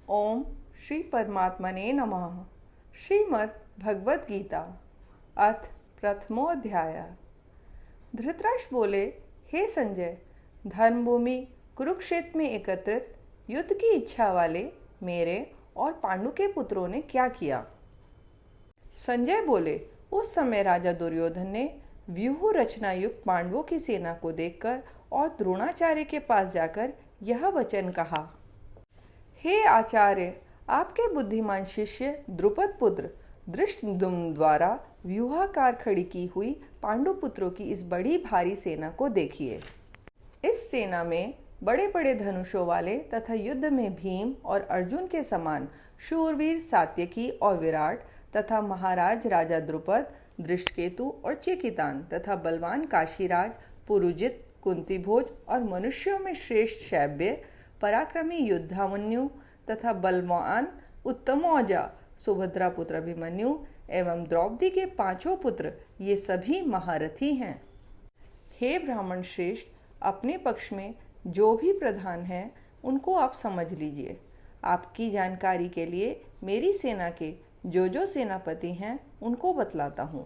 ओम श्री परमात्मने नमः। श्रीमद् भगवद गीता अथ प्रथमोऽध्याय। धृतराष्ट्र बोले, हे संजय, धर्मभूमि कुरुक्षेत्र में एकत्रित युद्ध की इच्छा वाले मेरे और पांडु के पुत्रों ने क्या किया? संजय बोले, उस समय राजा दुर्योधन ने व्यूह रचना युक्त पांडवों की सेना को देखकर और द्रोणाचार्य के पास जाकर यह वचन कहा, हे आचार्य, आपके बुद्धिमान शिष्य द्रुपद पुत्र धृष्टद्युम्न द्वारा व्यूहाकार खड़ी की हुई पांडु पुत्रों की इस बड़ी भारी सेना को देखिए। इस सेना में बड़े बड़े धनुषों वाले तथा युद्ध में भीम और अर्जुन के समान शूरवीर सात्यकी और विराट तथा महाराज राजा द्रुपद, दृष्टकेतु और चेकितान तथा बलवान काशीराज, पुरुजित, कुंतीभोज और मनुष्यों में श्रेष्ठ शैब्य, पराक्रमी युद्धामन्यु तथा बलवान उत्तमौजा सुभद्रा पुत्र अभिमन्यु एवं द्रौपदी के पांचों पुत्र, ये सभी महारथी हैं। हे ब्राह्मण श्रेष्ठ, अपने पक्ष में जो भी प्रधान हैं उनको आप समझ लीजिए। आपकी जानकारी के लिए मेरी सेना के जो सेनापति हैं उनको बतलाता हूँ।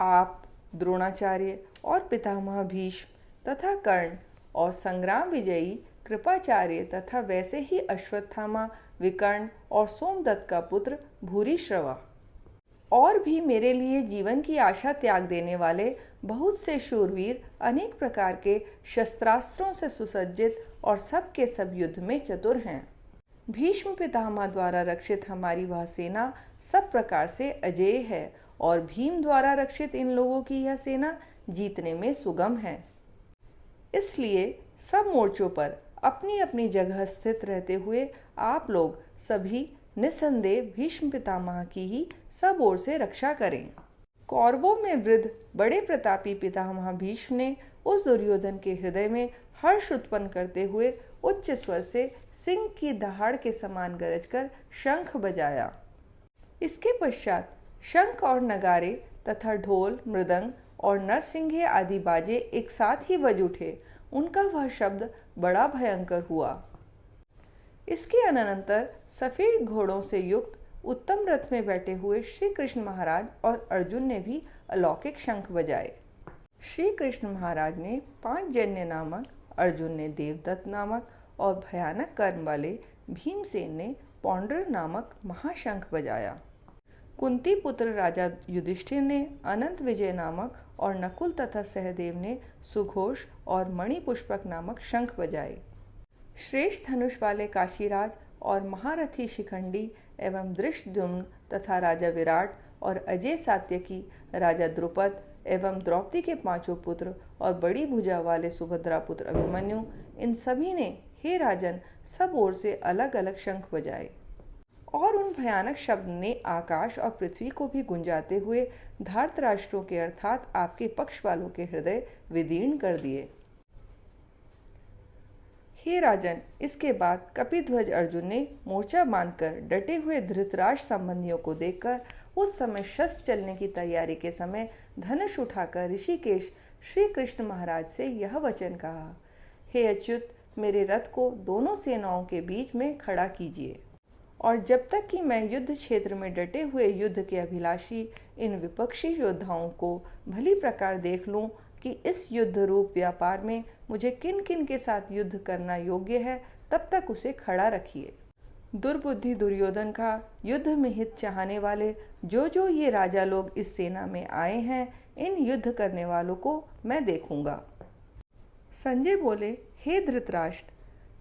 आप द्रोणाचार्य और पितामह भीष्म तथा कर्ण और संग्राम विजयी कृपाचार्य तथा वैसे ही अश्वत्थामा, विकर्ण और सोमदत्त का पुत्र भूरिश्रवा और भी मेरे लिए जीवन की आशा त्याग देने वाले बहुत से शूरवीर अनेक प्रकार के शस्त्रास्त्रों से सुसज्जित और सब के सब युद्ध में चतुर हैं। भीष्म पितामह द्वारा रक्षित हमारी वह सेना सब प्रकार से अजेय है और भीम द्वारा रक्षित इन लोगों की यह सेना जीतने में सुगम है। इसलिए सब मोर्चों पर अपनी अपनी जगह स्थित रहते हुए आप लोग सभी निस्संदेह भीष्म पितामह की ही सब ओर से रक्षा करें। कौरवों में वृद्ध बड़े प्रतापी पितामह भीष्म ने उस दुर्योधन के हृदय में हर्ष उत्पन्न करते हुए उच्च स्वर से सिंह की दहाड़ के समान गरजकर शंख बजाया। इसके पश्चात शंख और नगारे तथा ढोल, मृदंग और नरसिंघे आदि बाजे एक साथ ही बज उठे। उनका वह शब्द बड़ा भयंकर हुआ। इसके अनंतर सफेद घोड़ों से युक्त उत्तम रथ में बैठे हुए श्री कृष्ण महाराज और अर्जुन ने भी अलौकिक शंख बजाए। श्री कृष्ण महाराज ने पांचजन्य नामक, अर्जुन ने देवदत्त नामक और भयानक कर्म वाले भीमसेन ने पौंड्र नामक महाशंख बजाया। कुंती पुत्र राजा युधिष्ठिर ने अनंत विजय नामक और नकुल तथा सहदेव ने सुघोष और मणिपुष्पक नामक शंख बजाए। श्रेष्ठ धनुष वाले काशीराज और महारथी शिखंडी एवं दृष्टद्युम्न तथा राजा विराट और अजय सात्यकी, राजा द्रुपद एवं द्रौपदी के पांचों पुत्र और बड़ी भुजा वाले सुभद्रा पुत्र अभिमन्यु, इन सभी ने, हे राजन, सब ओर से अलग अलग शंख बजाए और उन भयानक शब्द ने आकाश और पृथ्वी को भी गुंजाते हुए धार्तराष्ट्रों के अर्थात आपके पक्ष वालों के हृदय विदीर्ण कर दिए। हे राजन, इसके बाद कपिध्वज अर्जुन ने मोर्चा बांधकर डटे हुए धृतराष्ट्र संबंधियों को देखकर उस समय शस्त्र चलने की तैयारी के समय धनुष उठाकर ऋषिकेश श्री कृष्ण महाराज से यह वचन कहा, हे अच्युत, मेरे रथ को दोनों सेनाओं के बीच में खड़ा कीजिए और जब तक कि मैं युद्ध क्षेत्र में डटे हुए युद्ध के अभिलाषी इन विपक्षी योद्धाओं को भली प्रकार देख लूं कि इस युद्ध रूप व्यापार में मुझे किन किन के साथ युद्ध करना योग्य है, तब तक उसे खड़ा रखिए। दुर्बुद्धि दुर्योधन का युद्ध में हित चाहने वाले जो ये राजा लोग इस सेना में आए हैं, इन युद्ध करने वालों को मैं देखूंगा। संजय बोले, हे धृतराष्ट्र,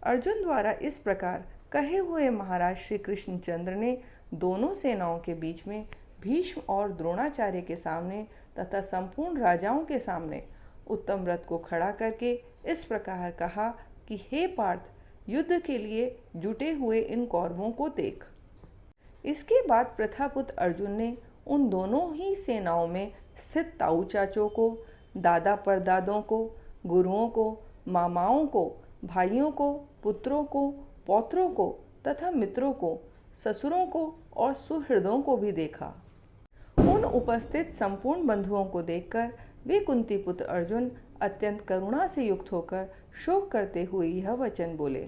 अर्जुन द्वारा इस प्रकार कहे हुए महाराज श्री कृष्णचंद्र ने दोनों सेनाओं के बीच में भीष्म और द्रोणाचार्य के सामने तथा संपूर्ण राजाओं के सामने उत्तम रथ को खड़ा करके इस प्रकार कहा कि हे पार्थ, युद्ध के लिए जुटे हुए इन कौरवों को देख। इसके बाद प्रथापुत्र अर्जुन ने उन दोनों ही सेनाओं में स्थित ताऊ चाचों को, दादा परदादों को, गुरुओं को, मामाओं को, भाइयों को, पुत्रों को, पौत्रों को तथा मित्रों को, ससुरों को और सुहृदों को भी देखा। उन उपस्थित संपूर्ण बंधुओं को देखकर वे कुंती पुत्र अर्जुन अत्यंत करुणा से युक्त होकर शोक करते हुए यह वचन बोले।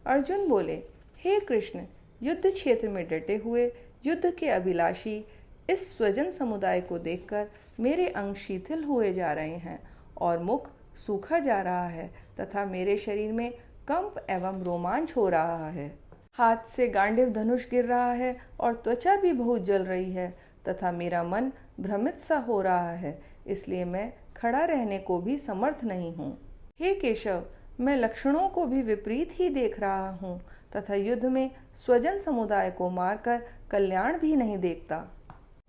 अर्जुन बोले, हे कृष्ण, युद्ध क्षेत्र में डटे हुए युद्ध के अभिलाषी इस स्वजन समुदाय को देखकर मेरे अंग शिथिल हुए जा रहे हैं और मुख सूखा जा रहा है तथा मेरे शरीर में कंप एवं रोमांच हो रहा है। हाथ से गांडीव धनुष गिर रहा है और त्वचा भी बहुत जल रही है तथा मेरा मन भ्रमित सा हो रहा है, इसलिए मैं खड़ा रहने को भी समर्थ नहीं हूँ। हे केशव, मैं लक्षणों को भी विपरीत ही देख रहा हूँ तथा युद्ध में स्वजन समुदाय को मारकर कल्याण भी नहीं देखता।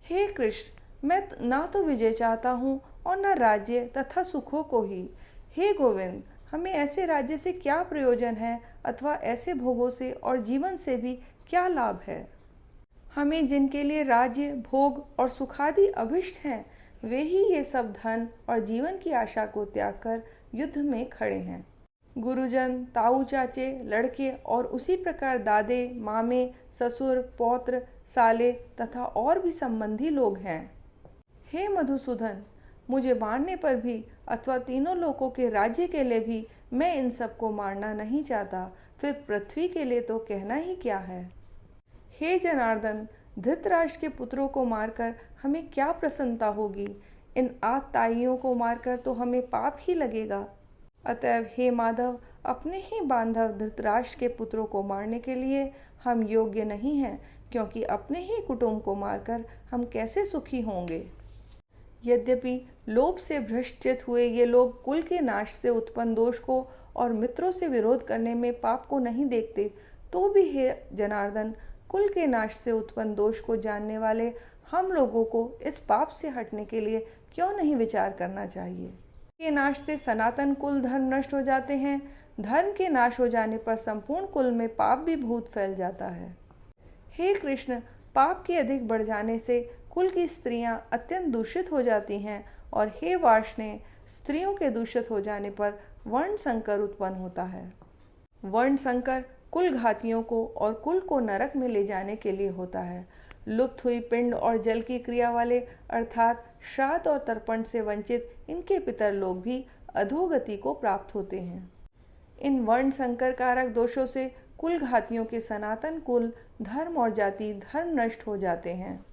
हे कृष्ण, मैं ना तो विजय चाहता हूँ और न राज्य तथा सुखों को ही। हे गोविंद, हमें ऐसे राज्य से क्या प्रयोजन है अथवा ऐसे भोगों से और जीवन से भी क्या लाभ है। हमें जिनके लिए राज्य, भोग और सुखादि अभिष्ट हैं, वे ही ये सब धन और जीवन की आशा को त्याग कर युद्ध में खड़े हैं। गुरुजन, ताऊ चाचे, लड़के और उसी प्रकार दादे, मामे, ससुर, पौत्र, साले तथा और भी संबंधी लोग हैं। हे मधुसूदन, मुझे मारने पर भी अथवा तीनों लोकों के राज्य के लिए भी मैं इन सबको मारना नहीं चाहता, फिर पृथ्वी के लिए तो कहना ही क्या है। हे जनार्दन, धृतराष्ट्र के पुत्रों को मारकर हमें क्या प्रसन्नता होगी। इन आतताइयों को मारकर तो हमें पाप ही लगेगा। अतएव हे माधव, अपने ही बांधव धृतराष्ट्र के पुत्रों को मारने के लिए हम योग्य नहीं हैं, क्योंकि अपने ही कुटुंब को मारकर हम कैसे सुखी होंगे। यद्यपि लोभ से भ्रष्टचित हुए ये लोग कुल के नाश से उत्पन्न दोष को और मित्रों से विरोध करने में पाप को नहीं देखते, तो भी हे जनार्दन, कुल के नाश से उत्पन्न दोष को जानने वाले हम लोगों को इस पाप से हटने के लिए क्यों नहीं विचार करना चाहिए। के नाश से सनातन कुल धर्म नष्ट हो जाते हैं। धर्म के नाश हो जाने पर संपूर्ण कुल में पाप भी बहुत फैल जाता है। हे कृष्ण, पाप के अधिक बढ़ जाने से कुल की स्त्रियां अत्यंत दूषित हो जाती हैं और हे वार्ष्णेय, स्त्रियों के दूषित हो जाने पर वर्ण संकर उत्पन्न होता है। वर्ण संकर कुल घातियों को और कुल को नरक में ले जाने के लिए होता है। लुप्त हुई पिंड और जल की क्रिया वाले अर्थात श्राद्ध और तर्पण से वंचित इनके पितर लोग भी अधोगति को प्राप्त होते हैं। इन वर्ण संकर कारक दोषों से कुल घातियों के सनातन कुल, धर्म और जाति धर्म नष्ट हो जाते हैं।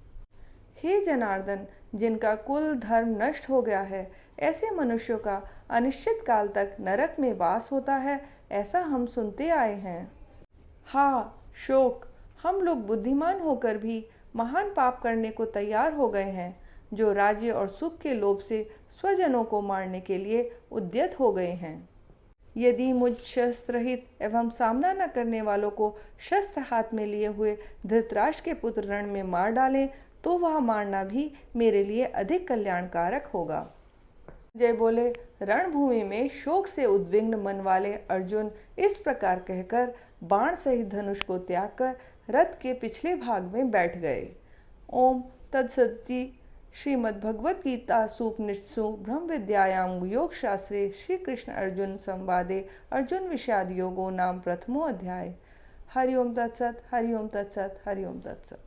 हे जनार्दन, जिनका कुल धर्म नष्ट हो गया है, ऐसे मनुष्यों का अनिश्चित काल तक नरक में वास होता है, ऐसा हम सुनते आए हैं। हाँ शोक, हम लोग बुद्धिमान होकर भी महान पाप करने को तैयार हो गए हैं, जो राज्य और सुख के लोभ से स्वजनों को मारने के लिए उद्यत हो गए हैं। यदि मुझ शस्त्र रहित एवं सामना न करने वालों को शस्त्र हाथ में लिए हुए धृतराष्ट्र के पुत्र रण में मार डालें, तो वह मारना भी मेरे लिए अधिक कल्याणकारक होगा। जय बोले, रणभूमि में शोक से उद्विग्न मन वाले अर्जुन इस प्रकार कहकर बाण सहित धनुष को त्याग कर रथ के पिछले भाग में बैठ गए। ओम तत्सदिति। श्रीमद्भगवद्गीता सूपनिषत्सु ब्रह्म विद्यायां योग शास्त्रे श्री कृष्ण अर्जुन संवादे अर्जुन विषाद योगो नाम प्रथमो अध्याय। हरि ओम तत्सत, हरि ओम तत्सत, हरि ओम तत्सत।